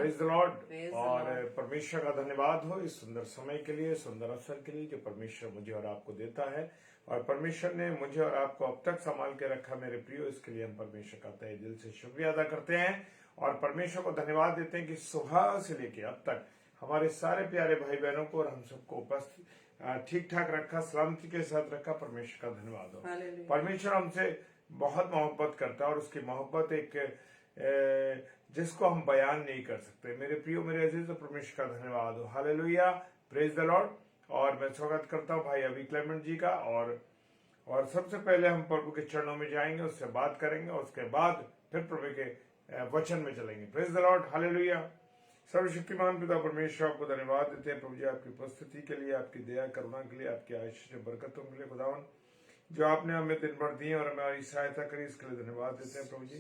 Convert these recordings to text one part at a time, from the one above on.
Praise the Lord. और परमेश्वर का धन्यवाद हो इस सुंदर समय के लिए, सुंदर अवसर के लिए जो परमेश्वर मुझे और आपको देता है। और परमेश्वर ने मुझे और आपको अब तक संभाल के रखा मेरे प्रियो, इसके लिए हम परमेश्वर का तहे दिल से शुक्रिया अदा करते हैं और परमेश्वर को धन्यवाद देते हैं कि सुबह से लेके अब तक हमारे सारे प्यारे भाई बहनों को और हम सबको उपस्थित ठीक ठाक रखा, सलामती के साथ रखा। परमेश्वर का धन्यवाद हो। परमेश्वर हमसे बहुत मोहब्बत करता है और उसकी मोहब्बत एक जिसको हम बयान नहीं कर सकते। मेरे प्रियो, मेरे अजीज, परमेश्वर का धन्यवाद हो। Hallelujah, praise the Lord. और मैं स्वागत करता हूँ भाई अभी क्लेमेंट जी का। और सबसे पहले हम प्रभु के चरणों में जाएंगे, उससे बात करेंगे और उसके बाद फिर प्रभु के वचन में चलेंगे। Praise the Lord, hallelujah. सर्वशक्तिमान पिता परमेश्वर, आपको धन्यवाद देते हैं प्रभु जी, आपकी उपस्थिति के लिए, आपकी दया करुणा के लिए, आपकी आशीष बरकतों के लिए खुदावन, जो आपने हमें दिन भर दी और हमारी सहायता करी, इसके लिए धन्यवाद देते हैं प्रभु जी।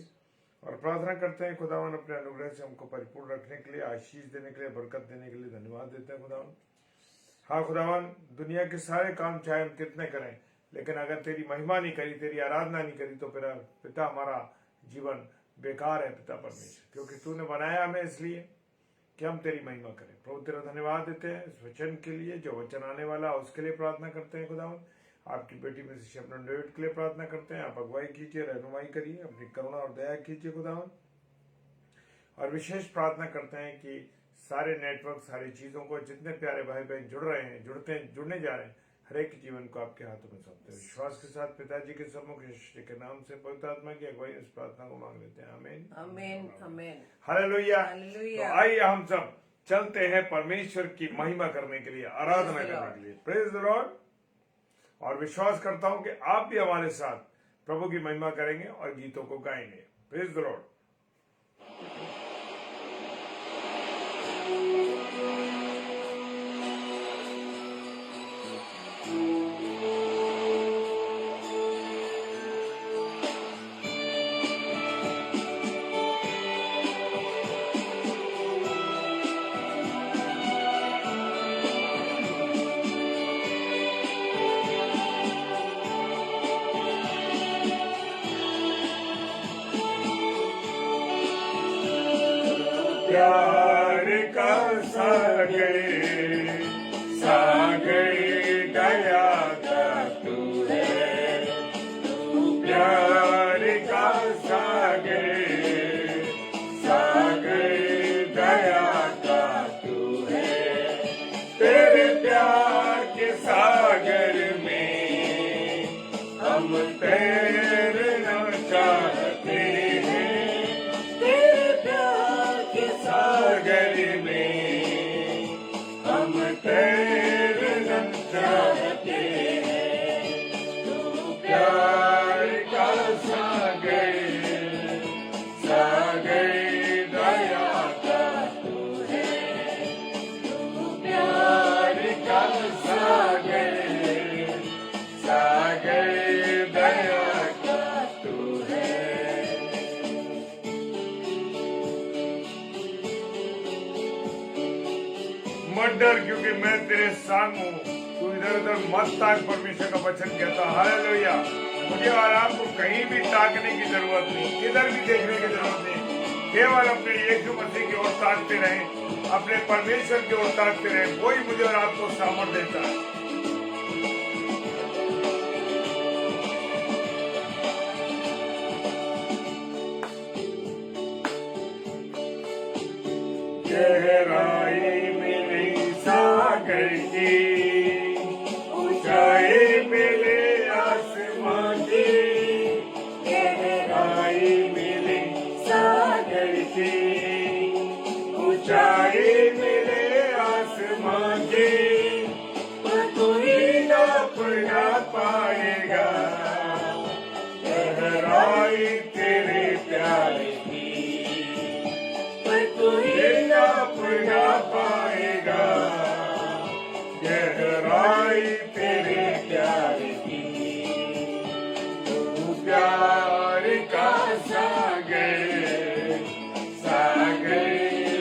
और प्रार्थना करते हैं खुदावन अपने अनुग्रह से हमको परिपूर्ण रखने के लिए, आशीष देने के लिए, बरकत देने के लिए धन्यवाद देते हैं खुदावन। हाँ खुदावन, दुनिया के सारे काम चाहे हम कितने करें, लेकिन अगर तेरी महिमा नहीं करी, तेरी आराधना नहीं करी, तो फिर पिता हमारा जीवन बेकार है पिता परमेश्वर, क्योंकि तूने बनाया हमें इसलिए कि हम तेरी महिमा करें। प्रभु तेरा धन्यवाद देते हैं इस वचन के लिए, जो वचन आने वाला है उसके लिए प्रार्थना करते हैं खुदावन। आपकी बेटी में से शबनम डेविड के लिए प्रार्थना करते हैं, आप अगुवाई कीजिए, रहनुमाई करिए, अपनी करुणा और दया कीजिए खुदावन। और विशेष प्रार्थना करते हैं कि सारे नेटवर्क, सारी चीजों को, जितने प्यारे भाई बहन जुड़ रहे हैं, जुड़ने जा रहे हैं, हर एक जीवन को आपके हाथों में सौंपते हैं। विश्वास के साथ पिताजी के सम्मुख यीशु के नाम से पवित्र आत्मा की अगुवाई इस प्रार्थना को मांग लेते हैं। आमीन, आमीन, आमीन। हालेलुया। हालेलुया। तो आइए हम सब चलते हैं परमेश्वर की महिमा करने के लिए, आराधना करने के लिए। Praise the Lord. और विश्वास करता हूं कि आप भी हमारे साथ प्रभु की महिमा करेंगे और गीतों को गाएंगे। Praise the Lord. प्यार का सागर दया का तू है, तू प्यार का सागर दया का तू है। तेरे प्यार के सागर में हम तैरना चाहते हैं, सागर में हम तैरना चाहते हैं। तू प्यार का सागर दया का तू है, तू प्यार का सागर दया का तू है। मत डर, क्योंकि मैं तेरे संग हूँ, तू इधर उधर मत ताक। परमेश्वर का वचन कहता है। हालेलुया। मुझे और आपको कहीं भी ताकने की जरूरत नहीं, किधर भी देखने की जरूरत नहीं, केवल अपने यीशु मसीह की ओर ताकते रहें, अपने परमेश्वर की ओर ताकते रहें। वही मुझे और आपको सामर्थ देता है। गहराई मिली सागर की, ऊंचाई मिले आसमान की, गहराई मिली सागर की, ऊंचाई मिले आसमान की, कोई नाप ना पाएगा गहराई तेरे प्यार की, कोई नाप ना पाएगा गहराई तेरे प्यार की। तू प्यार का सागर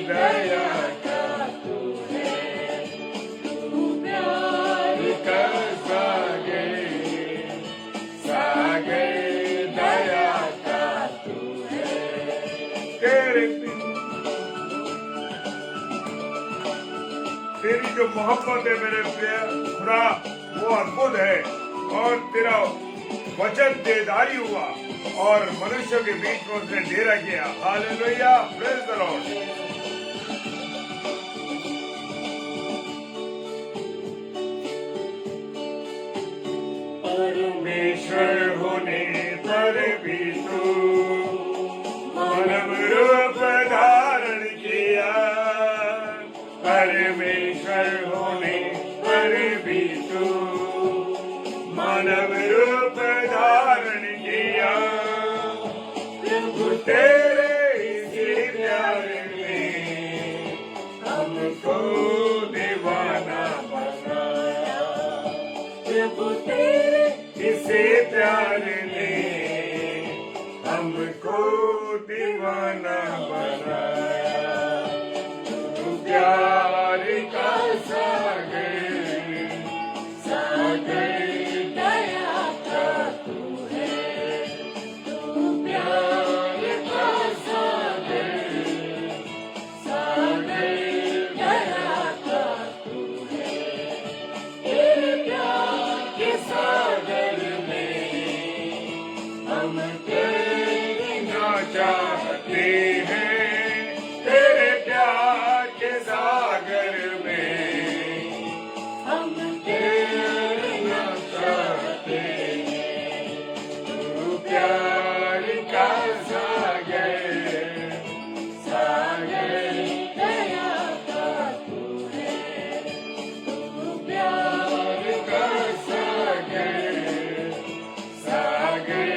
दया का तू है, तू प्यार का सागर दया का तू है। तेरे तेरी जो मोहब्बत है मेरे प्रिय खुदा वो अद्भुत है। और तेरा वचन देदारी हुआ और मनुष्य के बीच में उसने डेरा किया। Hallelujah, praise the Lord. परमेश्वर होने पर भी तू मानव रूप धारण किया। परमेश्वर होने पर भी तू मानव रूप धारण किया। प्रभु तेरे इसी प्यार में हमको दीवाना बनाया। प्रभु तेरे इसी प्यार ने हमको दीवाना बनाया। तू प्यार का सागर सागर दया का तू है। तू प्यार का सागर सागर दया का तू है। तेरे प्यार के सागर हम तैरना चाहते हैं। तेरे प्यार के सागर में हम तैरना चाहते हैं। तू प्यार का सागर सागर दया का तू है। तू प्यार का Sagar Sagar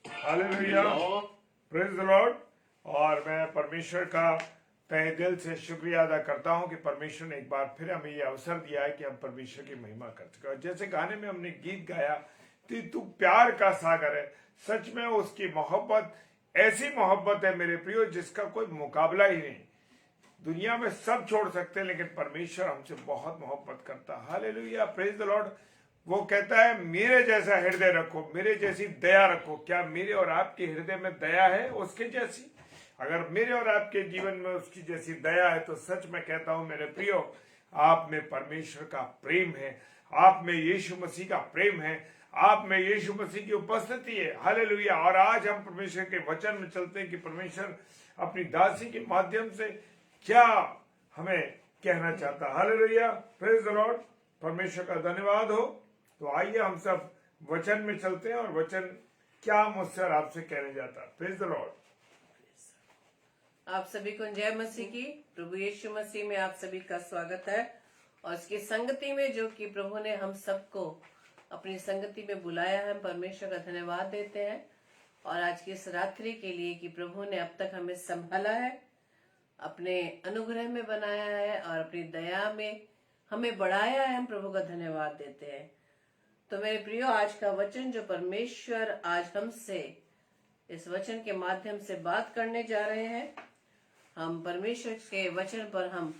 hallelujah, praise the Lord. और मैं परमेश्वर का तहे दिल से शुक्रिया अदा करता हूं कि परमेश्वर ने एक बार फिर हमें ये अवसर दिया है कि हम परमेश्वर की महिमा कर सकें। और जैसे गाने में हमने गीत गाया कि तू प्यार का सागर है, सच में उसकी मोहब्बत ऐसी मोहब्बत है मेरे प्रियो जिसका कोई मुकाबला ही नहीं। दुनिया में सब छोड़ सकते हैं लेकिन परमेश्वर हमसे बहुत मोहब्बत करता है। Hallelujah, praise the Lord. वो कहता है मेरे जैसा हृदय रखो, मेरे जैसी दया रखो। क्या मेरे और आपके हृदय में दया है उसके जैसी? अगर मेरे और आपके जीवन में उसकी जैसी दया है तो सच में कहता हूं मेरे प्रियो, आप में परमेश्वर का प्रेम है, आप में यीशु मसीह का प्रेम है, आप में यीशु मसीह की उपस्थिति है। हालेलुया। और आज हम परमेश्वर के वचन में चलते हैं कि परमेश्वर अपनी दासी के माध्यम से क्या हमें कहना चाहता है। Hallelujah, praise the Lord. परमेश्वर का धन्यवाद हो। तो आइए हम सब वचन में चलते हैं और वचन क्या मुझसे और आपसे कहने जाता है। Praise the Lord. आप सभी को जय मसीह की। प्रभु यीशु मसीह में आप सभी का स्वागत है और इसकी संगति में जो कि प्रभु ने हम सबको अपनी संगति में बुलाया है, परमेश्वर का धन्यवाद देते हैं। और आज की इस रात्रि के लिए कि प्रभु ने अब तक हमें संभाला है, अपने अनुग्रह में बनाया है और अपनी दया में हमें बढ़ाया है, हम प्रभु का धन्यवाद देते हैं। तो मेरे प्रियो, आज का वचन जो परमेश्वर आज हमसे इस वचन के माध्यम से बात करने जा रहे हैं, हम परमेश्वर के वचन पर हम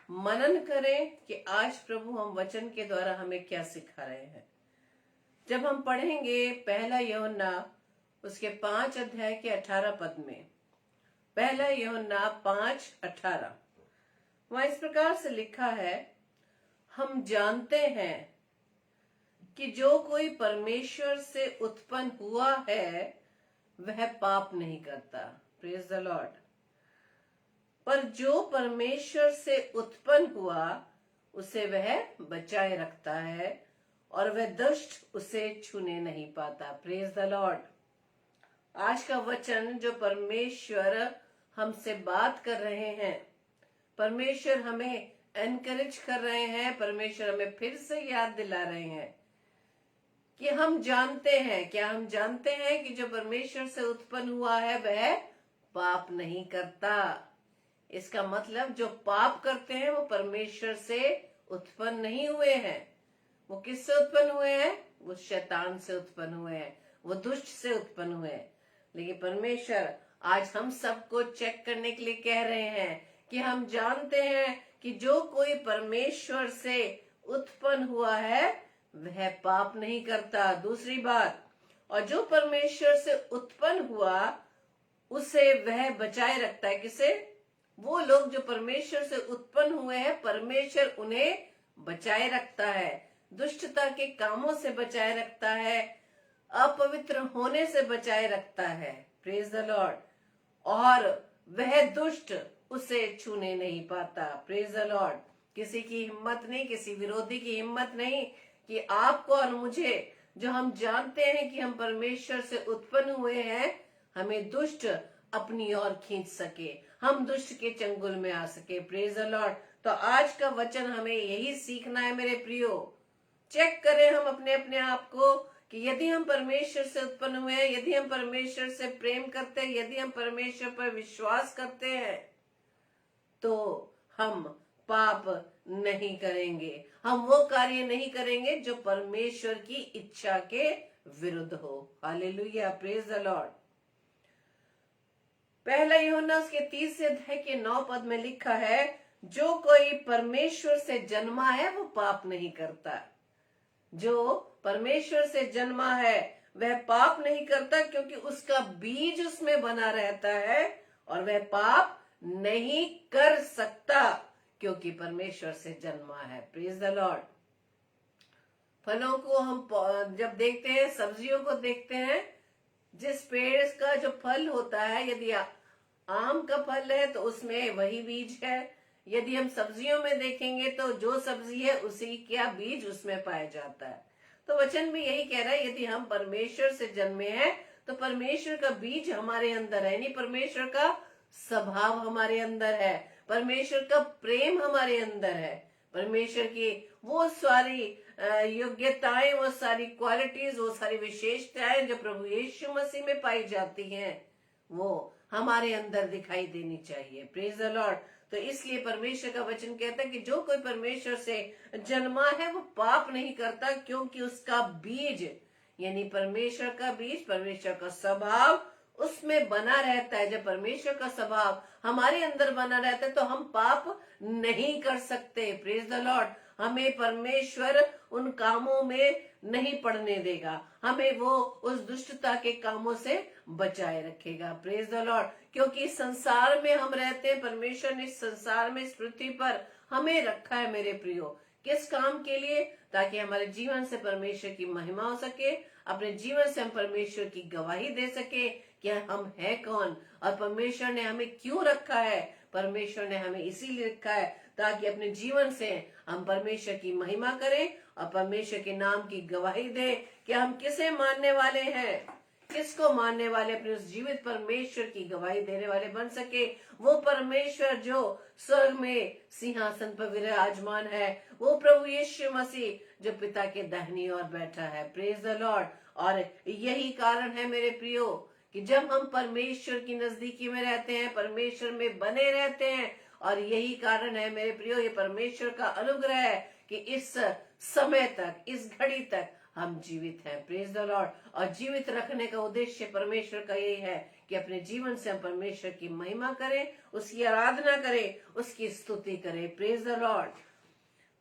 मनन करें कि आज प्रभु हम वचन के द्वारा हमें क्या सिखा रहे हैं। जब हम पढ़ेंगे पहला यूहन्ना उसके 5 अध्याय के 18 पद में, पहला यूहन्ना 5:18, वहां इस प्रकार से लिखा है, हम जानते हैं कि जो कोई परमेश्वर से उत्पन्न हुआ है वह पाप नहीं करता। Praise the Lord. पर जो परमेश्वर से उत्पन्न हुआ उसे वह बचाए रखता है और वह दुष्ट उसे छूने नहीं पाता। Praise the Lord. आज का वचन जो परमेश्वर हमसे बात कर रहे हैं, परमेश्वर हमें एनकरेज कर रहे हैं, परमेश्वर हमें फिर से याद दिला रहे हैं कि हम जानते हैं, क्या हम जानते हैं कि जो परमेश्वर से उत्पन्न हुआ है वह पाप नहीं करता। इसका मतलब जो पाप करते हैं वो परमेश्वर से उत्पन्न नहीं हुए हैं। वो किससे उत्पन्न हुए हैं? वो शैतान से उत्पन्न हुए हैं, वो दुष्ट से उत्पन्न हुए हैं। लेकिन परमेश्वर आज हम सबको चेक करने के लिए कह रहे हैं कि हम जानते हैं कि जो कोई परमेश्वर से उत्पन्न हुआ है वह पाप नहीं करता। दूसरी बात, और जो परमेश्वर से उत्पन्न हुआ उसे वह बचाए रखता है। किसे? वो लोग जो परमेश्वर से उत्पन्न हुए हैं, परमेश्वर उन्हें बचाए रखता है, दुष्टता के कामों से बचाए रखता है, अपवित्र होने से बचाए रखता है। Praise the Lord. और वह दुष्ट उसे छूने नहीं पाता। Praise the Lord. किसी की हिम्मत नहीं, किसी विरोधी की हिम्मत नहीं कि आपको और मुझे, जो हम जानते हैं कि हम परमेश्वर से उत्पन्न हुए हैं, हमें दुष्ट अपनी ओर खींच सके, हम दुष्ट के चंगुल में आ सके। Praise the Lord. तो आज का वचन हमें यही सीखना है मेरे प्रियो। चेक करें हम अपने अपने आप को कि यदि हम परमेश्वर से उत्पन्न हुए हैं, यदि हम परमेश्वर से प्रेम करते हैं, यदि हम परमेश्वर पर विश्वास करते हैं, तो हम पाप नहीं करेंगे, हम वो कार्य नहीं करेंगे जो परमेश्वर की इच्छा के विरुद्ध हो। हालेलुया। Praise the Lord. पहला यूहन्ना उसके 30 अध्याय के 9 पद में लिखा है, जो कोई परमेश्वर से जन्मा है वो पाप नहीं करता। जो परमेश्वर से जन्मा है वह पाप नहीं करता, क्योंकि उसका बीज उसमें बना रहता है और वह पाप नहीं कर सकता, क्योंकि परमेश्वर से जन्मा है। Praise the Lord. फलों को हम जब देखते हैं, सब्जियों को देखते हैं, जिस पेड़ का जो फल होता है, यदि आम का फल है तो उसमें वही बीज है। यदि हम सब्जियों में देखेंगे तो जो सब्जी है उसी का बीज उसमें पाया जाता है। तो वचन भी यही कह रहा है, यदि हम परमेश्वर से जन्मे हैं तो परमेश्वर का बीज हमारे अंदर है, यानी परमेश्वर का स्वभाव हमारे अंदर है, परमेश्वर का प्रेम हमारे अंदर है, परमेश्वर की वो सारी योग्यताएं, वो सारी क्वालिटीज, वो सारी विशेषताएं जो प्रभु यीशु मसीह में पाई जाती हैं, वो हमारे अंदर दिखाई देनी चाहिए। Praise the Lord. तो इसलिए परमेश्वर का वचन कहता है कि जो कोई परमेश्वर से जन्मा है वो पाप नहीं करता, क्योंकि उसका बीज, यानी परमेश्वर का बीज, परमेश्वर का स्वभाव उसमें बना रहता है। जब परमेश्वर का स्वभाव हमारे अंदर बना रहता है तो हम पाप नहीं कर सकते। Praise the Lord. हमें परमेश्वर उन कामों में नहीं पड़ने देगा, हमें वो उस दुष्टता के कामों से बचाए रखेगा। Praise the Lord. क्योंकि इस संसार में हम रहते हैं, परमेश्वर ने इस संसार में, इस पृथ्वी पर हमें रखा है मेरे प्रियो। किस काम के लिए? ताकि हमारे जीवन से परमेश्वर की महिमा हो सके, अपने जीवन से हम परमेश्वर की गवाही दे सके कि हम है कौन और परमेश्वर ने हमें क्यों रखा है। परमेश्वर ने हमें इसीलिए रखा है ताकि अपने जीवन से हम परमेश्वर की महिमा करें और परमेश्वर के नाम की गवाही दें कि हम किसे मानने वाले हैं, किसको मानने वाले, अपने उस जीवित परमेश्वर की गवाही देने वाले बन सके। वो परमेश्वर जो स्वर्ग में सिंहासन पर विराजमान है, वो प्रभु यीशु मसीह जो पिता के दाहिनी ओर बैठा है। Praise the Lord. और यही कारण है मेरे प्रियो कि जब हम परमेश्वर की नजदीकी में रहते हैं, परमेश्वर में बने रहते हैं, और यही कारण है मेरे प्रियो, ये परमेश्वर का अनुग्रह है कि इस समय तक, इस घड़ी तक हम जीवित हैं। Praise the Lord. और जीवित रखने का उद्देश्य परमेश्वर का यही है कि अपने जीवन से हम परमेश्वर की महिमा करें, उसकी आराधना करें, उसकी स्तुति करें। Praise the Lord.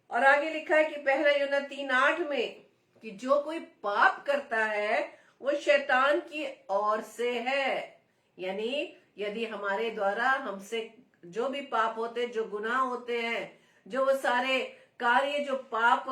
और आगे लिखा है कि पहला यूहन्ना 3:8 में कि जो कोई पाप करता है वो शैतान की ओर से है। यानी यदि हमारे द्वारा हमसे जो भी पाप होते, जो गुनाह होते हैं, जो वो सारे कार्य जो पाप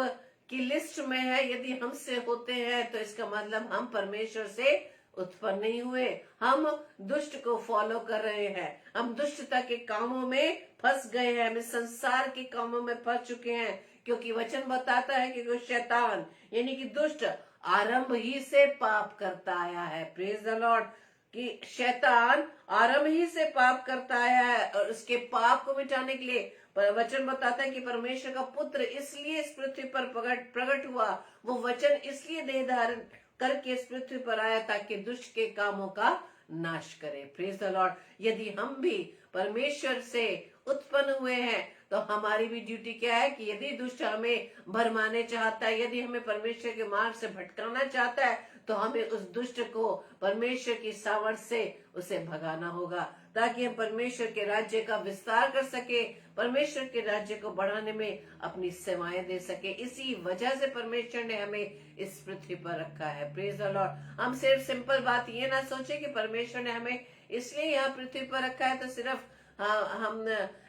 की लिस्ट में है, यदि हमसे होते हैं तो इसका मतलब हम परमेश्वर से उत्पन्न नहीं हुए, हम दुष्ट को फॉलो कर रहे हैं, हम दुष्टता के कामों में फंस गए हैं, हम इस संसार के कामों में फंस चुके हैं। क्योंकि वचन बताता है कि वो शैतान यानी कि दुष्ट आरंभ ही से पाप करता आया है। Praise the Lord. कि शैतान आरंभ ही से पाप करता आया है और उसके पाप को मिटाने के लिए पर वचन बताता है कि परमेश्वर का पुत्र इसलिए इस पृथ्वी पर प्रकट हुआ, वो वचन इसलिए देह धारण करके इस पृथ्वी पर आया ताकि दुष्ट के कामों का नाश करे। Praise the Lord. यदि हम भी परमेश्वर से उत्पन्न हुए हैं तो हमारी भी ड्यूटी क्या है कि यदि दुष्ट हमें भरमाने चाहता है, यदि हमें परमेश्वर के मार्ग से भटकाना चाहता है, तो हमें उस दुष्ट को परमेश्वर की सामर्थ से उसे भगाना होगा, ताकि हम परमेश्वर के राज्य का विस्तार कर सके, परमेश्वर के राज्य को बढ़ाने में अपनी सेवाएं दे सके। इसी वजह से परमेश्वर ने हमें इस पृथ्वी पर रखा है। Praise the Lord. हम सिर्फ सिंपल बात ये ना सोचे कि परमेश्वर ने हमें इसलिए यहाँ पृथ्वी पर रखा है तो सिर्फ हम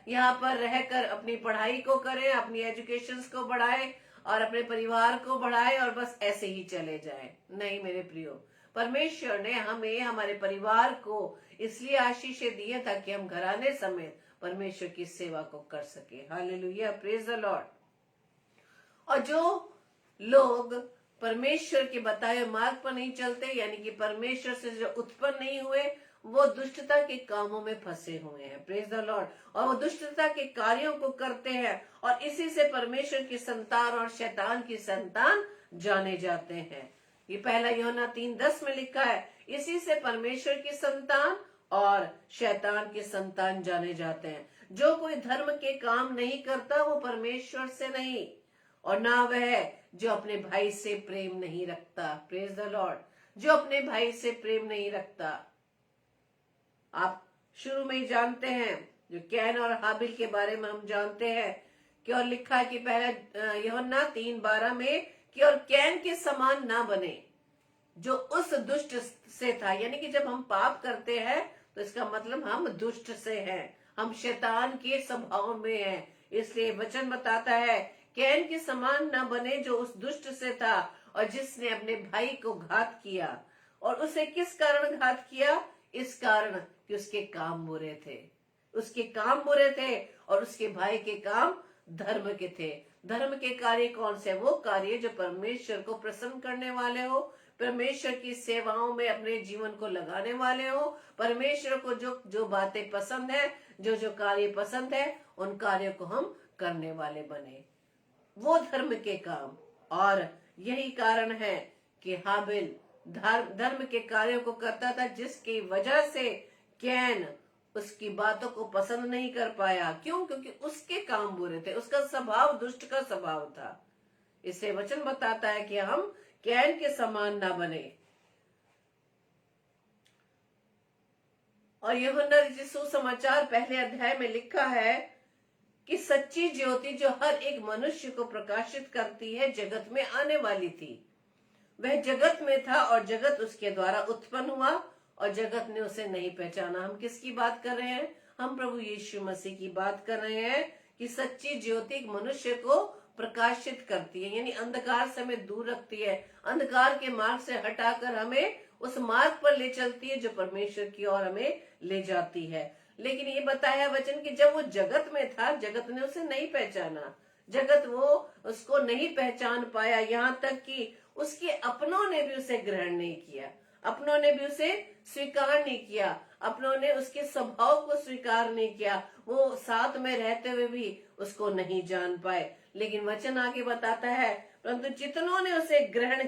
यहाँ पर रहकर अपनी पढ़ाई को करें, अपनी एजुकेशन को बढ़ाएं और अपने परिवार को बढ़ाएं और बस ऐसे ही चले जाएं। नहीं मेरे प्रियो, परमेश्वर ने हमें, हमारे परिवार को इसलिए आशीषें दी है ताकि हम घराने समेत परमेश्वर की सेवा को कर सके। Hallelujah, praise the Lord. और जो लोग परमेश्वर के बताए मार्ग पर नहीं चलते, यानी कि परमेश्वर से जो उत्पन्न नहीं हुए, वो दुष्टता के कामों में फंसे हुए हैं। Praise the Lord. और वो दुष्टता के कार्यों को करते हैं और इसी से परमेश्वर की संतान और शैतान की संतान जाने जाते हैं। ये पहला यूहन्ना 3:10 में लिखा है, इसी से परमेश्वर की संतान और शैतान की संतान जाने जाते हैं। जो कोई धर्म के काम नहीं करता वो परमेश्वर से नहीं, और ना वह जो अपने भाई से प्रेम नहीं रखता। Praise the Lord. जो अपने भाई से प्रेम नहीं रखता। आप शुरू में ही जानते हैं, जो कैन और हाबिल के बारे में हम जानते हैं कि और लिखा है कि पहला यूहन्ना 3:12 में कि और कैन के समान ना बने जो उस दुष्ट से था। यानी कि जब हम पाप करते हैं तो इसका मतलब हम दुष्ट से हैं, हम शैतान के स्वभाव में हैं। इसलिए वचन बताता है कैन के समान ना बने जो उस दुष्ट से था और जिसने अपने भाई को घात किया। और उसे किस कारण घात किया? इस कारण कि उसके काम बुरे थे, उसके काम बुरे थे और उसके भाई के काम धर्म के थे। धर्म के कार्य कौन से? वो कार्य जो परमेश्वर को प्रसन्न करने वाले हो, परमेश्वर की सेवाओं में अपने जीवन को लगाने वाले हो, परमेश्वर को जो जो बातें पसंद है, जो जो कार्य पसंद है, उन कार्यों को हम करने वाले बने, वो धर्म के काम। और यही कारण है कि हाबिल धर्म के कार्यों को करता था, जिसकी वजह से कैन उसकी बातों को पसंद नहीं कर पाया। क्यों? क्योंकि उसके काम बुरे थे, उसका स्वभाव दुष्ट का स्वभाव था। इससे वचन बताता है कि हम कैन के समान ना बने। और यूहन्ना सुसमाचार पहले अध्याय में लिखा है कि सच्ची ज्योति जो हर एक मनुष्य को प्रकाशित करती है जगत में आने वाली थी। वह जगत में था और जगत उसके द्वारा उत्पन्न हुआ और जगत ने उसे नहीं पहचाना। हम किसकी बात कर रहे हैं? हम प्रभु यीशु मसीह की बात कर रहे हैं कि सच्ची ज्योति मनुष्य को प्रकाशित करती है, यानी अंधकार से हमें दूर रखती है, अंधकार के मार्ग से हटाकर हमें उस मार्ग पर ले चलती है जो परमेश्वर की ओर हमें ले जाती है। लेकिन ये बताया वचन कि जब वो जगत में था, जगत ने उसे नहीं पहचाना, जगत वो उसको नहीं पहचान पाया, यहाँ तक कि उसके अपनों ने भी उसे ग्रहण नहीं किया, अपनों ने भी उसे स्वीकार नहीं किया, अपनों ने उसके स्वभाव को स्वीकार नहीं किया, वो साथ में रहते हुए भी उसको नहीं जान पाए। लेकिन वचन आगे बताता है, परंतु जितनों ने उसे ग्रहण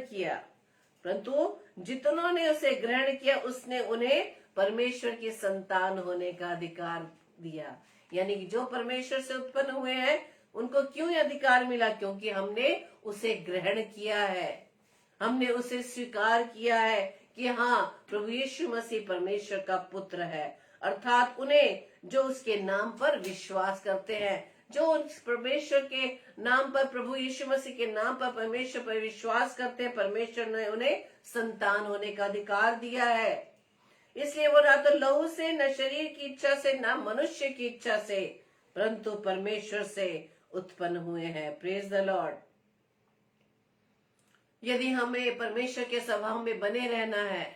किया, उसने उन्हें परमेश्वर की संतान होने का अधिकार दिया। यानी कि जो परमेश्वर से उत्पन्न हुए हैं उनको क्यों ये अधिकार मिला? क्योंकि हमने उसे ग्रहण किया है, हमने उसे स्वीकार किया है कि हाँ, प्रभु यीशु मसीह परमेश्वर का पुत्र है। अर्थात उन्हें जो उसके नाम पर विश्वास करते हैं, जो परमेश्वर के नाम पर, प्रभु यीशु मसीह के नाम पर परमेश्वर पर विश्वास करते हैं, परमेश्वर ने उन्हें संतान होने का अधिकार दिया है। इसलिए वो ना तो लहू से, न शरीर की इच्छा से, न मनुष्य की इच्छा से, परंतु परमेश्वर से उत्पन्न हुए हैं। Praise the Lord. यदि हमें परमेश्वर के स्वभाव में बने रहना है,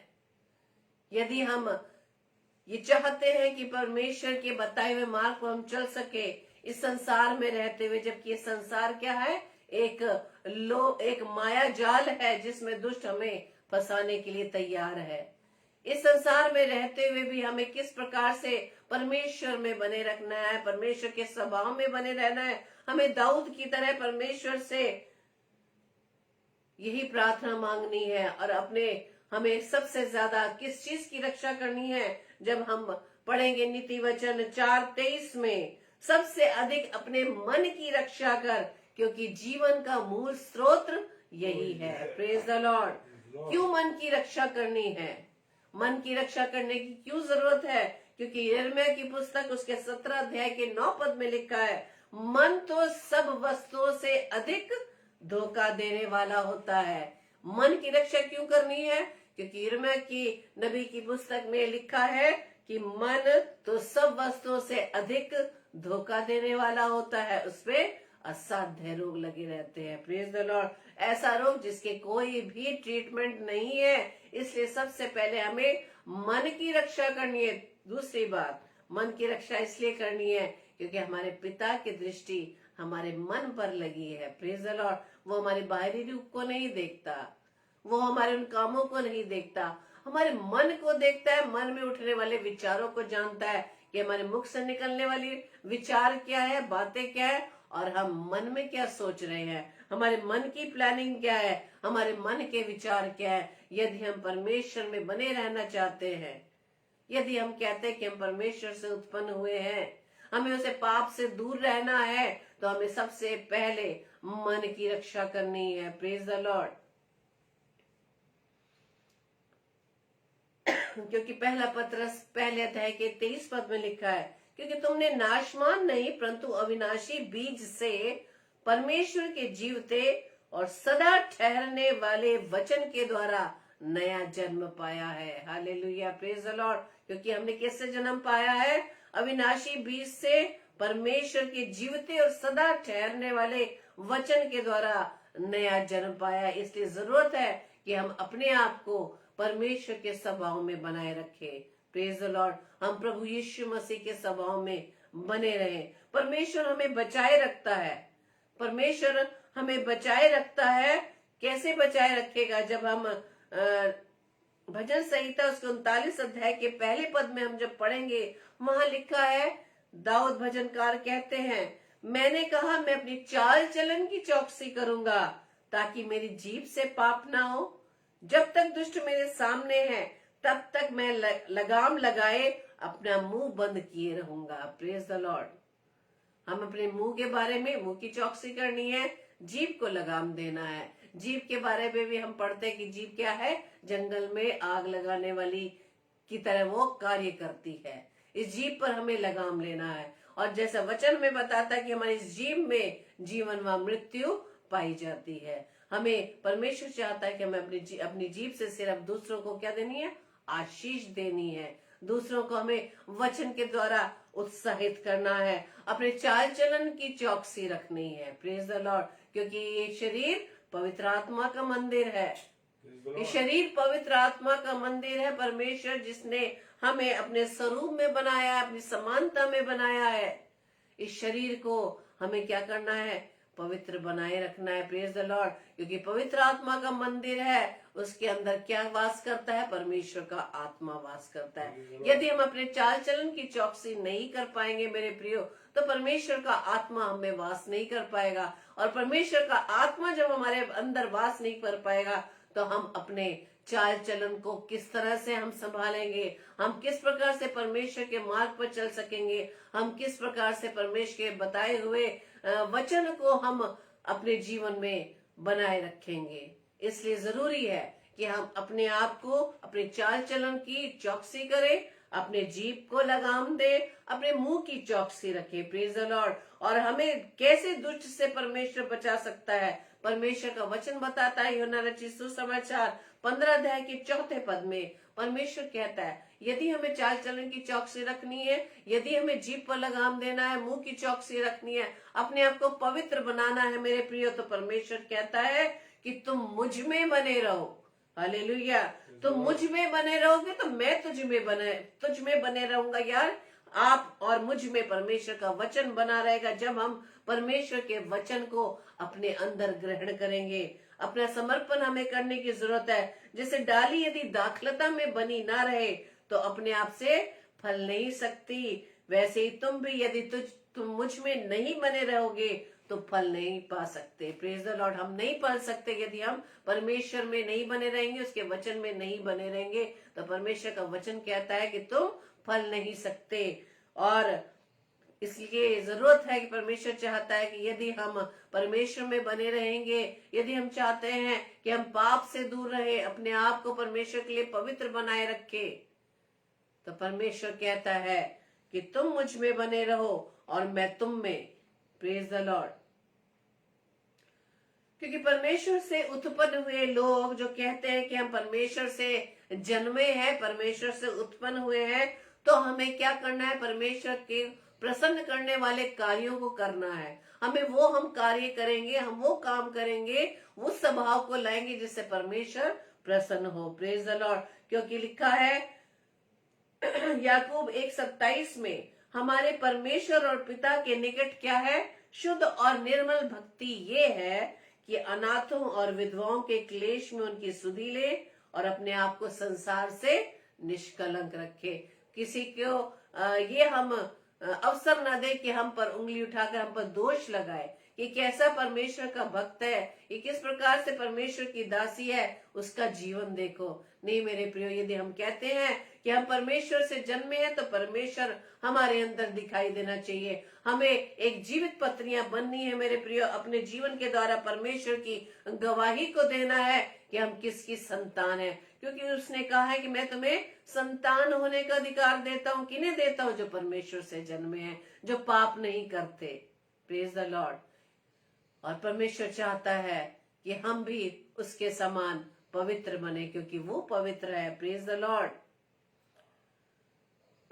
यदि हम ये चाहते हैं कि परमेश्वर के बताए हुए मार्ग पर हम चल सके इस संसार में रहते हुए, जबकि ये संसार क्या है? एक माया जाल है जिसमें दुष्ट हमें फंसाने के लिए तैयार है। इस संसार में रहते हुए भी हमें किस प्रकार से परमेश्वर में बने रखना है, परमेश्वर के स्वभाव में बने रहना है। हमें दाऊद की तरह परमेश्वर से यही प्रार्थना मांगनी है। और अपने हमें सबसे ज्यादा किस चीज की रक्षा करनी है? जब हम पढ़ेंगे नीति वचन 4:23 में, सबसे अधिक अपने मन की रक्षा कर, क्योंकि जीवन का मूल स्रोत यही है। Praise the Lord. क्यों मन की रक्षा करनी है? मन की रक्षा करने की क्यों जरूरत है? क्योंकि यिर्मयाह की पुस्तक उसके 17 अध्याय के 9 पद में लिखा है, मन तो सब वस्तुओं से अधिक धोखा देने वाला होता है। मन की रक्षा क्यों करनी है? क्योंकि यिर्मयाह की नबी की पुस्तक में लिखा है कि मन तो सब वस्तुओं से अधिक धोखा देने वाला होता है, उसपे असाध्य रोग लगे रहते हैं। Praise the Lord. ऐसा रोग जिसके कोई भी ट्रीटमेंट नहीं है। इसलिए सबसे पहले हमें मन की रक्षा करनी है। दूसरी बात, मन की रक्षा इसलिए करनी है क्योंकि हमारे पिता की दृष्टि हमारे मन पर लगी है। Praise the Lord. वो हमारे बाहरी रूप को नहीं देखता, वो हमारे उन कामों को नहीं देखता, हमारे मन को देखता है। मन में उठने वाले विचारों को जानता है कि हमारे मुख से निकलने वाली विचार क्या है, बातें क्या है, और हम मन में क्या सोच रहे हैं, हमारे मन की प्लानिंग क्या है, हमारे मन के विचार क्या है। यदि हम परमेश्वर में बने रहना चाहते हैं, यदि हम कहते हैं कि हम परमेश्वर से उत्पन्न हुए हैं, हमें उसे पाप से दूर रहना है, तो हमें सबसे पहले मन की रक्षा करनी है। Praise the Lord. क्योंकि पहला पत्रस पहले अध्याय के 23 पद में लिखा है, क्योंकि तुमने नाशवान नहीं परंतु अविनाशी बीज से परमेश्वर के जीवते और सदा ठहरने वाले वचन के द्वारा नया जन्म पाया है। हालेलुया। Praise the Lord. क्योंकि हमने कैसे जन्म पाया है? अविनाशी बीज से परमेश्वर के जीवते और सदा ठहरने वाले वचन के द्वारा नया जन्म पाया। इसलिए जरूरत है कि हम अपने आप को परमेश्वर के स्वभाव में बनाए रखें। Praise the Lord. हम प्रभु यीशु मसीह के स्वभाव में बने रहें। परमेश्वर हमें बचाए रखता है। परमेश्वर हमें बचाए रखता है। कैसे बचाए रखेगा? जब हम भजन संहिता उसके 39 अध्याय के पहले पद में हम जब पढ़ेंगे, वहां लिखा है, दाऊद भजनकार कहते हैं, मैंने कहा मैं अपनी चाल चलन की चौकसी करूंगा ताकि मेरी जीभ से पाप ना हो। जब तक दुष्ट मेरे सामने है तब तक मैं लगाम लगाए अपना मुंह बंद किए रहूंगा। Praise the Lord. हम अपने मुंह के बारे में, मुंह की चौकसी करनी है, जीभ को लगाम देना है। जीभ के बारे में भी हम पढ़ते हैं कि जीभ क्या है? जंगल में आग लगाने वाली की तरह वो कार्य करती है। इस जीभ पर हमें लगाम लेना है। और जैसा वचन में बताता है कि हमारी जीभ में जीवन व मृत्यु पाई जाती है। हमें परमेश्वर चाहता है कि हमें अपनी जीभ से सिर्फ दूसरों को क्या देनी है? आशीष देनी है। दूसरों को हमें वचन के द्वारा उत्साहित करना है। अपने चाल चलन की चौकसी रखनी है। Praise the Lord. क्योंकि ये शरीर पवित्र आत्मा का मंदिर है। ये शरीर पवित्र आत्मा का मंदिर है। परमेश्वर जिसने हमें अपने स्वरूप में बनाया है, अपनी समानता में बनाया है, इस शरीर को हमें क्या करना है? पवित्र बनाए रखना है। Praise the Lord. क्योंकि पवित्र आत्मा का मंदिर है, उसके अंदर क्या वास करता है? परमेश्वर का आत्मा वास करता है। यदि हम अपने चाल चलन की चौकसी नहीं कर पाएंगे मेरे प्रियो, तो परमेश्वर का आत्मा हमें वास नहीं कर पाएगा। और परमेश्वर का आत्मा जब हमारे अंदर वास नहीं कर पाएगा, तो हम अपने चाल चलन को किस तरह से हम संभालेंगे, हम किस प्रकार से परमेश्वर के मार्ग पर चल सकेंगे, हम किस प्रकार से परमेश्वर के बताए हुए वचन को हम अपने जीवन में बनाए रखेंगे। इसलिए जरूरी है कि हम अपने आप को, अपने चाल चलन की चौकसी करें, अपने जीभ को लगाम दे, अपने मुंह की चौकसी रखें। Praise the Lord. और हमें कैसे दुष्ट से परमेश्वर बचा सकता है? परमेश्वर का वचन बताता है, यूहन्ना रचित सुसमाचार 15 अध्याय के 4 पद में परमेश्वर कहता है, यदि हमें चाल चलन की चौकसी रखनी है, यदि हमें जीभ पर लगाम देना है, मुंह की चौकसी रखनी है, अपने आप को पवित्र बनाना है मेरे प्रियो, तो परमेश्वर कहता है कि तुम मुझ में बने रहो। हालेलुया। तुम मुझ में बने रहोगे तो मैं तुझ में बने रहूंगा। यार, आप और मुझ में परमेश्वर का वचन बना रहेगा। जब हम परमेश्वर के वचन को अपने अंदर ग्रहण करेंगे। अपना समर्पण हमें करने की जरूरत है। जैसे डाली यदि दाखलता में बनी ना रहे तो अपने आप से फल नहीं सकती, वैसे ही तुम भी यदि तुम मुझ में नहीं बने रहोगे तो फल नहीं पा सकते। Praise the Lord. हम नहीं पा सकते यदि हम परमेश्वर में नहीं बने रहेंगे, उसके वचन में नहीं बने रहेंगे। तो परमेश्वर का वचन कहता है कि तुम फल नहीं सकते। और इसलिए जरूरत है कि परमेश्वर चाहता है कि यदि हम परमेश्वर में बने रहेंगे, यदि हम चाहते हैं कि हम पाप से दूर रहे, अपने आप को परमेश्वर के लिए पवित्र बनाए रखे, तो परमेश्वर कहता है कि तुम मुझ में बने रहो और मैं तुम में। Praise the Lord. क्योंकि परमेश्वर से उत्पन्न हुए लोग जो कहते हैं कि हम परमेश्वर से जन्मे हैं, परमेश्वर से उत्पन्न हुए हैं, तो हमें क्या करना है? परमेश्वर के प्रसन्न करने वाले कार्यों को करना है। हम कार्य करेंगे, हम वो काम करेंगे, उस स्वभाव को लाएंगे जिससे परमेश्वर प्रसन्न हो। Praise the Lord. क्योंकि लिखा है याकूब 1:27 में, हमारे परमेश्वर और पिता के निकट क्या है? शुद्ध और निर्मल भक्ति ये है कि अनाथों और विधवाओं के क्लेश में उनकी सुधि ले और अपने आप को संसार से निष्कलंक रखे। किसी को ये हम अवसर न दे कि हम पर उंगली उठाकर हम पर दोष लगाए कि कैसा परमेश्वर का भक्त है, ये किस प्रकार से परमेश्वर की दासी है, उसका जीवन देखो। नहीं मेरे प्रियो, यदि हम कहते हैं कि हम परमेश्वर से जन्मे हैं तो परमेश्वर हमारे अंदर दिखाई देना चाहिए। हमें एक जीवित पत्नियां बननी है मेरे प्रियो। अपने जीवन के द्वारा परमेश्वर की गवाही को देना है कि हम किसकी संतान है। क्योंकि उसने कहा है कि मैं तुम्हें संतान होने का अधिकार देता हूँ। किन्हें देता हूँ? जो परमेश्वर से जन्मे हैं, जो पाप नहीं करते। Praise the Lord. और परमेश्वर चाहता है कि हम भी उसके समान पवित्र बने, क्योंकि वो पवित्र है। Praise the Lord.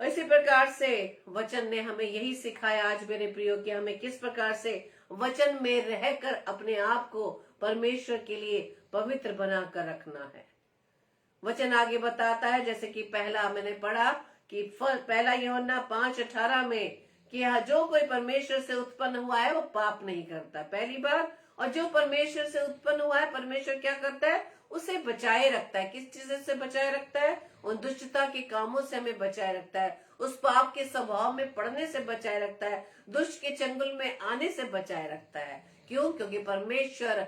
इसी प्रकार से वचन ने हमें यही सिखाया आज मेरे प्रियो कि हमें किस प्रकार से वचन में रहकर अपने आप को परमेश्वर के लिए पवित्र बनाकर रखना है। वचन आगे बताता है, जैसे कि पहला मैंने पढ़ा कि पहला यूहन्ना 5:18 में कि जो कोई परमेश्वर से उत्पन्न हुआ है वो पाप नहीं करता, पहली बार। और जो परमेश्वर से उत्पन्न हुआ है, परमेश्वर क्या करता है? उसे बचाए रखता है। किस चीज से बचाए रखता है? उन दुष्टता के कामों से हमें बचाए रखता है, उस पाप के स्वभाव में पड़ने से बचाए रखता है, दुष्ट के चंगुल में आने से बचाए रखता है। क्यों? क्योंकि परमेश्वर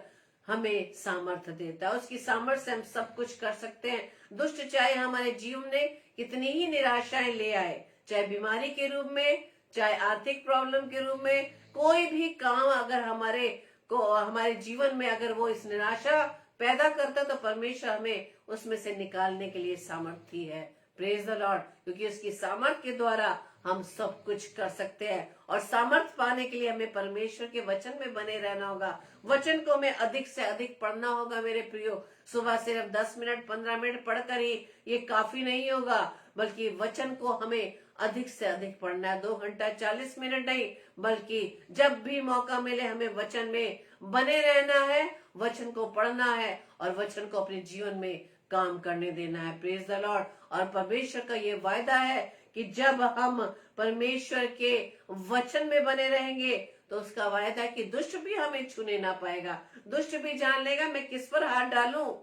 हमें सामर्थ्य देता है। उसकी सामर्थ्य से हम सब कुछ कर सकते हैं। दुष्ट चाहे हमारे जीवन में कितनी ही निराशाएं ले आए, चाहे बीमारी के रूप में, चाहे आर्थिक प्रॉब्लम के रूप में, कोई भी काम अगर हमारे जीवन में अगर वो इस निराशा पैदा करता, तो परमेश्वर हमें उसमें से निकालने के लिए सामर्थ्य है। Praise the Lord. क्योंकि उसकी सामर्थ्य के द्वारा हम सब कुछ कर सकते हैं। और सामर्थ्य पाने के लिए हमें परमेश्वर के वचन में बने रहना होगा। वचन को हमें अधिक से अधिक पढ़ना होगा मेरे प्रियो। सुबह सिर्फ 10 मिनट 15 मिनट पढ़कर ही ये काफी नहीं होगा, बल्कि वचन को हमें अधिक से अधिक पढ़ना है। 2 घंटा 40 मिनट नहीं, बल्कि जब भी मौका मिले हमें वचन में बने रहना है, वचन को पढ़ना है और वचन को अपने जीवन में काम करने देना है। Praise the Lord. और परमेश्वर का ये वायदा है कि जब हम परमेश्वर के वचन में बने रहेंगे तो उसका वायदा है कि दुष्ट भी हमें छूने ना पाएगा। दुष्ट भी जान लेगा मैं किस पर हाथ डालूं,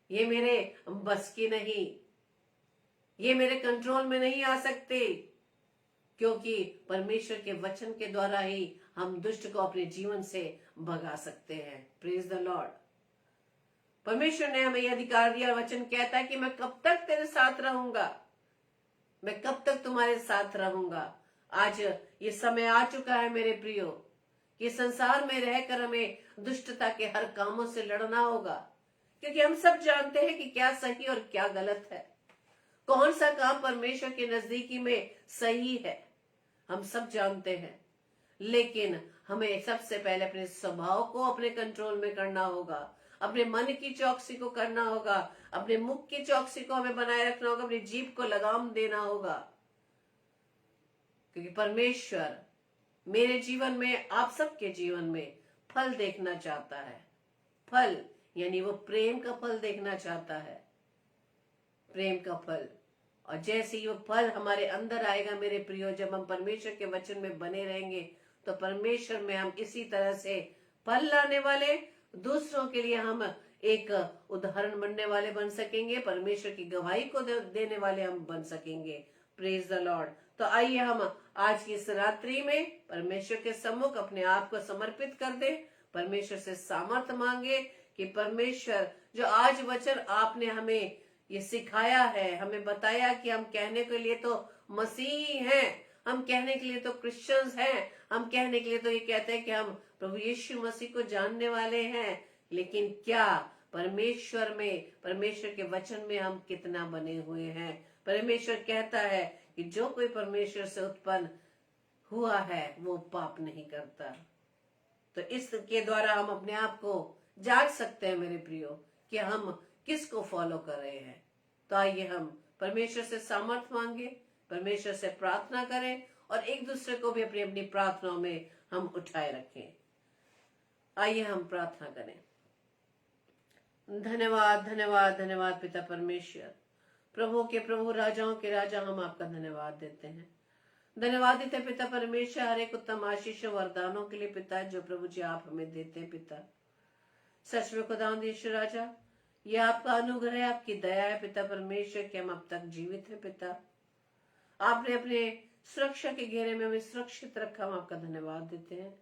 ये मेरे बस की नहीं, ये मेरे कंट्रोल में नहीं आ सकते। क्योंकि परमेश्वर के वचन के द्वारा ही हम दुष्ट को अपने जीवन से भगा सकते हैं। Praise the Lord. परमेश्वर ने हमें यह अधिकार दिया। वचन कहता है कि मैं कब तक तेरे साथ रहूंगा, मैं कब तक तुम्हारे साथ रहूंगा। आज ये समय आ चुका है मेरे प्रियो कि संसार में रहकर हमें दुष्टता के हर कामों से लड़ना होगा। क्योंकि हम सब जानते हैं कि क्या सही और क्या गलत है, कौन सा काम परमेश्वर के नजदीकी में सही है, हम सब जानते हैं। लेकिन हमें सबसे पहले अपने स्वभाव को अपने कंट्रोल में करना होगा, अपने मन की चौकसी को करना होगा, अपने मुख की चौकसी को हमें बनाए रखना होगा, अपनी जीभ को लगाम देना होगा। क्योंकि परमेश्वर मेरे जीवन में, आप सबके जीवन में फल देखना चाहता है। फल यानी वो प्रेम का फल देखना चाहता है, प्रेम का फल। और जैसे ही वो फल हमारे अंदर आएगा मेरे प्रियो, जब हम परमेश्वर के वचन में बने रहेंगे, तो परमेश्वर में हम इसी तरह से फल लाने वाले, दूसरों के लिए हम एक उदाहरण बनने वाले बन सकेंगे, परमेश्वर की गवाही को देने वाले हम बन सकेंगे। Praise the Lord. तो आइए हम आज की इस रात्रि में परमेश्वर के सम्मुख अपने आप को समर्पित कर दे, परमेश्वर से सामर्थ मांगे कि परमेश्वर जो आज वचन आपने हमें ये सिखाया है, हमें बताया कि हम कहने के लिए तो मसीह हैं, हम कहने के लिए तो क्रिश्चियंस हैं, हम कहने के लिए तो ये कहते हैं कि हम प्रभु यीशु मसीह को जानने वाले हैं, लेकिन क्या परमेश्वर में, परमेश्वर के वचन में हम कितना बने हुए हैं? परमेश्वर कहता है कि जो कोई परमेश्वर से उत्पन्न हुआ है वो पाप नहीं करता। तो इसके द्वारा हम अपने आप को जांच सकते हैं मेरे प्रियो कि हम किसको फॉलो कर रहे हैं। तो आइए हम परमेश्वर से सामर्थ मांगे, परमेश्वर से प्रार्थना करें और एक दूसरे को भी अपनी अपनी प्रार्थनाओं में हम उठाए रखें। आइए हम प्रार्थना करें। धन्यवाद धन्यवाद धन्यवाद पिता परमेश्वर, प्रभु के प्रभु, राजाओं के राजा, हम आपका धन्यवाद देते हैं। धन्यवाद देते हैं पिता परमेश्वर हर एक उत्तम आशीष वरदानों के लिए पिता, जो प्रभु जी आप हमें देते हैं पिता। सच में खुदावंद यीशु राजा, ये आपका अनुग्रह है, आपकी दया है पिता परमेश्वर कि हम अब तक जीवित हैं पिता। आपने अपने सुरक्षा के घेरे में हमें सुरक्षित रखा, हम आपका धन्यवाद देते हैं।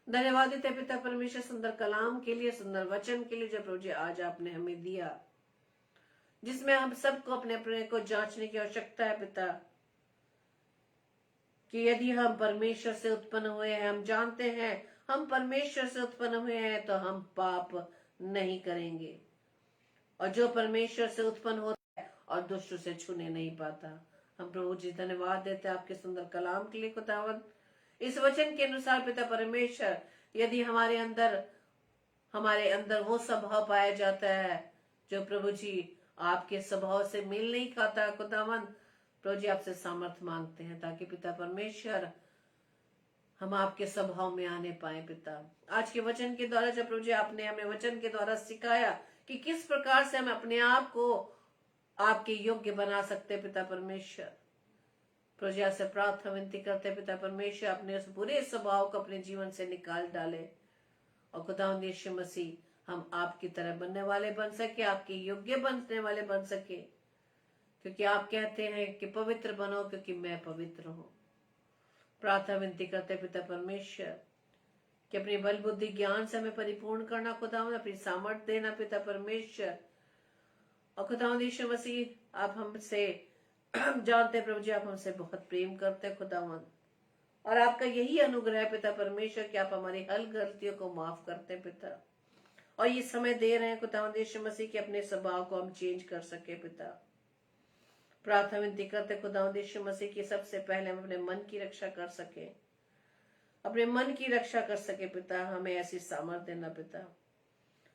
धन्यवाद देते हैं पिता परमेश्वर सुंदर कलाम के लिए, सुंदर वचन के लिए जो प्रभु जी आज आपने हमें दिया, जिसमें हम सबको अपने अपने को जांचने की आवश्यकता है पिता, कि यदि हम परमेश्वर से उत्पन्न हुए हैं, हम जानते हैं हम परमेश्वर से उत्पन्न हुए हैं, तो हम पाप नहीं करेंगे। और जो परमेश्वर से उत्पन्न होता है और दुष्ट से छूने नहीं पाता। हम प्रभु जी धन्यवाद देते हैं आपके सुंदर कलाम के लिए खुदावंद। इस वचन के अनुसार पिता परमेश्वर, यदि हमारे अंदर वो स्वभाव पाया जाता है जो प्रभु जी आपके स्वभाव से मेल नहीं खाता खुदावंद, प्रभु जी आपसे सामर्थ मांगते हैं ताकि पिता परमेश्वर हम आपके स्वभाव में आने पाए पिता। आज के वचन के द्वारा जब प्रभु जी आपने हमें वचन के द्वारा सिखाया कि किस प्रकार से हम अपने आप को आपके योग्य बना सकते पिता परमेश्वर, प्रभु जी आपसे प्रार्थना विनती करते पिता परमेश्वर, अपने उस बुरे स्वभाव को अपने जीवन से निकाल डाले और खुदावंद यीशु मसीह हम आपकी तरह बनने वाले बन सके, आपके योग्य बनने वाले बन सके, क्योंकि आप कहते हैं कि पवित्र बनो क्योंकि मैं पवित्र हूं। प्रार्थना विनती करते पिता परमेश्वर कि अपनी बल बुद्धि ज्ञान से हमें परिपूर्ण करना खुदावंद, अपनी सामर्थ देना पिता परमेश्वर। और खुदावंद यीशु मसीह, आप हमसे जानते प्रभु जी आप हमसे बहुत प्रेम करते हैं खुदावंद, और आपका यही अनुग्रह है पिता परमेश्वर कि आप हमारी हर गलतियों को माफ करते हैं पिता। और ये समय दे रहे हैं खुदावंद यीशु मसीह कि अपने स्वभाव को हम चेंज कर सके पिता। प्रार्थना विनती करते खुदावंद यीशु मसीह की सबसे पहले हम अपने मन की रक्षा कर सके, अपने मन की रक्षा कर सके पिता, हमें ऐसी सामर्थ देना पिता।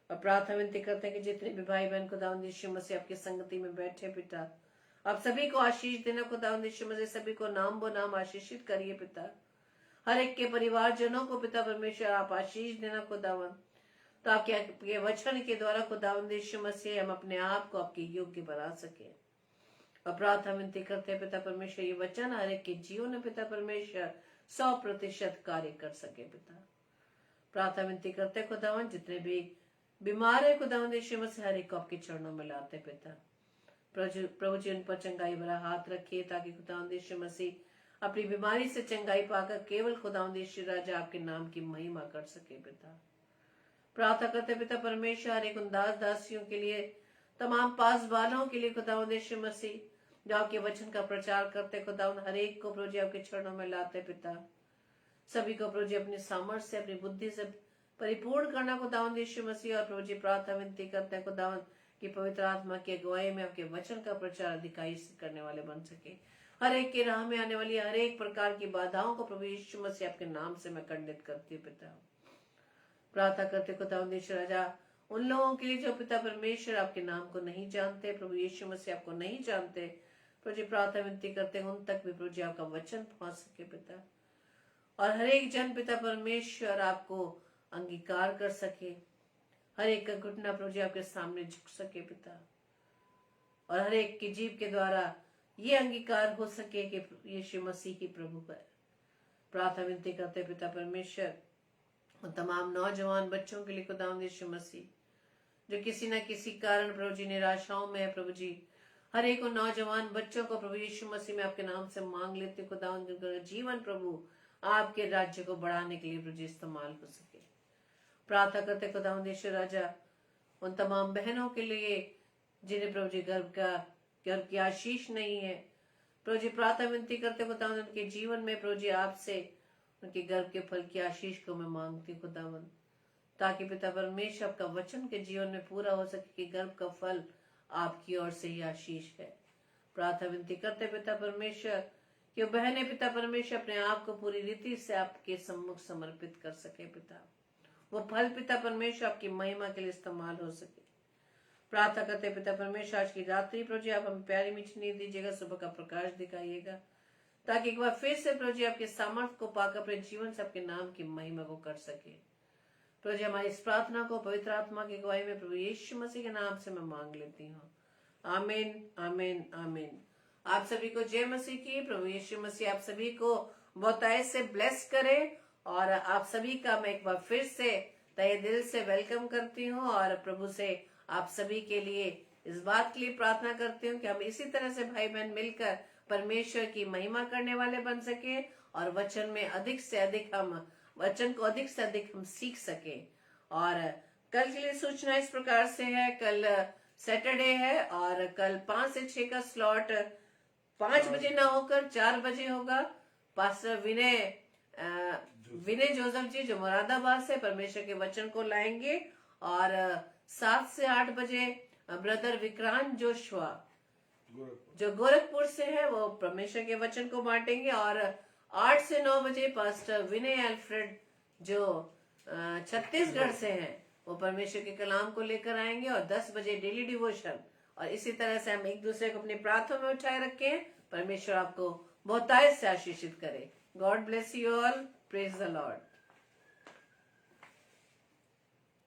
और प्रार्थना विनती करते हैं कि जितने भी भाई बहन खुदावंद यीशु मसीह आपकी संगति में बैठे पिता, आप सभी को आशीष देना खुदावंद यीशु मसीह, सभी को नाम बो नाम आशीषित करिए पिता। हर एक के परिवारजनों को पिता परमेश्वर आप आशीष देना खुदावंद, तो आपके वचन के द्वारा खुदावंद यीशु मसीह हम अपने आप को आपके योग्य बना सके। और प्रार्थना विनती करते हैं पिता परमेश्वर, ये वचन हर एक के जीवन में पिता परमेश्वर 100% कार्य कर सके पिता। प्रार्थना विनती करते खुदावंद, जितने भी बीमार है खुदावंद यीशु मसीह हर एक को आपके चरणों में लाते पिता। प्रभु जी उन पर चंगाई भरा हाथ रखिए ताकि खुदावंद यीशु मसीह अपनी बीमारी से चंगाई पाकर केवल खुदावंद यीशु राजा आपके नाम की महिमा कर सके पिता। प्रार्थना करते पिता परमेश्वर हर एक उन दास दासियों के लिए, तमाम पासवानों के लिए खुदावंद यीशु मसीह जो आपके वचन का प्रचार करते खुदावंद, हर एक को प्रभु जी आपके चरणों में लाते पिता। सभी को प्रभु जी अपनी सामर्थ्य से, अपनी बुद्धि से परिपूर्ण करना खुदावंद यीशु मसीह। और प्रभु जी प्रार्थना विनती करते हैं खुदावंद कि पवित्र आत्मा की अगुवाई में आपके वचन का प्रचार अधिकाई करने वाले बन सके। हर एक के राह में आने वाली हर एक प्रकार की बाधाओं को प्रभु यीशु मसीह आपके नाम से मैं खंडित करती हूँ पिता। प्रार्थना करते खुदावंद यीशु राजा उन लोगों के लिए जो पिता परमेश्वर आपके नाम को नहीं जानते, प्रभु यीशु मसीह आपको नहीं जानते, प्रभु जी प्रार्थना विनती करते हैं उन तक भी प्रभु जी आपका वचन पहुंच सके पिता। और हर एक जन पिता परमेश्वर आपको अंगीकार कर सके, हर एक का घुटना प्रभु जी आपके सामने झुक सके पिता। और हर एक की जीभ के द्वारा ये अंगीकार हो सके कि यीशु मसीह ही प्रभु है। प्रार्थना विनती करते पिता परमेश्वर उन तमाम नौजवान बच्चों के लिए खुदावंद यीशु मसीह जो किसी न किसी कारण प्रभु जी निराशाओं में है प्रभु जी, हर एक उन नौजवान बच्चों को प्रभु यीशु मसीह में आपके नाम से मांग लेते हैं खुदावंद, उनका जीवन प्रभु आपके राज्य को बढ़ाने के लिए प्रभु जी इस्तेमाल हो सके। प्रार्थना करते खुदावंद यीशु राजा उन तमाम बहनों के लिए जिन्हें प्रभु जी गर्भ की आशीष नहीं है प्रभु जी, प्रार्थना विनती करते खुदावंद उनके जीवन में प्रभु जी आपसे उनके गर्भ के फल की आशीष को मैं मांगती खुदावंद, ताकि पिता परमेश्वर आपका वचन के जीवन में पूरा हो सके कि गर्भ का फल आपकी ओर से ही आशीष है। प्रार्थना विनती करते पिता परमेश्वर कि वो बहने पिता परमेश्वर अपने आप को पूरी रीति से आपके सम्मुख समर्पित कर सके पिता, वो फल पिता परमेश्वर आपकी महिमा के लिए इस्तेमाल हो सके। प्रार्थना करते पिता परमेश्वर आज की रात्रि प्रभु जी आप हमें प्यारी मीठी नींद दीजिएगा, सुबह का प्रकाश दिखाइएगा, ताकि एक बार फिर से प्रभु जी आपके सामर्थ्य को पाकर अपने जीवन से आपके नाम की महिमा को कर सके। प्रभु जी हमारी इस प्रार्थना को पवित्र आत्मा की गवाही में प्रभु यीशु मसीह के नाम से मैं मांग लेती हूँ, आमीन आमीन आमीन। आप सभी को जय मसीह की। प्रभु यीशु मसीह आप सभी को बहुतायत से ब्लेस करे और आप सभी का मैं एक बार फिर से तहे दिल से वेलकम करती हूँ और प्रभु से आप सभी के लिए इस बात के लिए प्रार्थना करती हूँ कि हम इसी तरह से भाई बहन मिलकर परमेश्वर की महिमा करने वाले बन सके और वचन में अधिक से अधिक हम सीख सके। और कल के लिए सूचना इस प्रकार से है, कल सैटरडे है और कल 5 से 6 का स्लॉट 5 बजे ना होकर 4 बजे होगा। पास्टर विनय जोसेफ जी जो मुरादाबाद से परमेश्वर के वचन को लाएंगे और 7 से 8 बजे ब्रदर विक्रांत जोशुआ जो गोरखपुर से है वो परमेश्वर के वचन को बांटेंगे और 8 से 9 बजे पास्टर विनय अल्फ्रेड जो छत्तीसगढ़ से हैं वो परमेश्वर के कलाम को लेकर आएंगे और 10 बजे डेली डिवोशन। और इसी तरह से हम एक दूसरे को अपनी प्रार्थना में उठाए रखें। परमेश्वर आपको बहुतायत से आशीषित करे। God bless you all. Praise the Lord.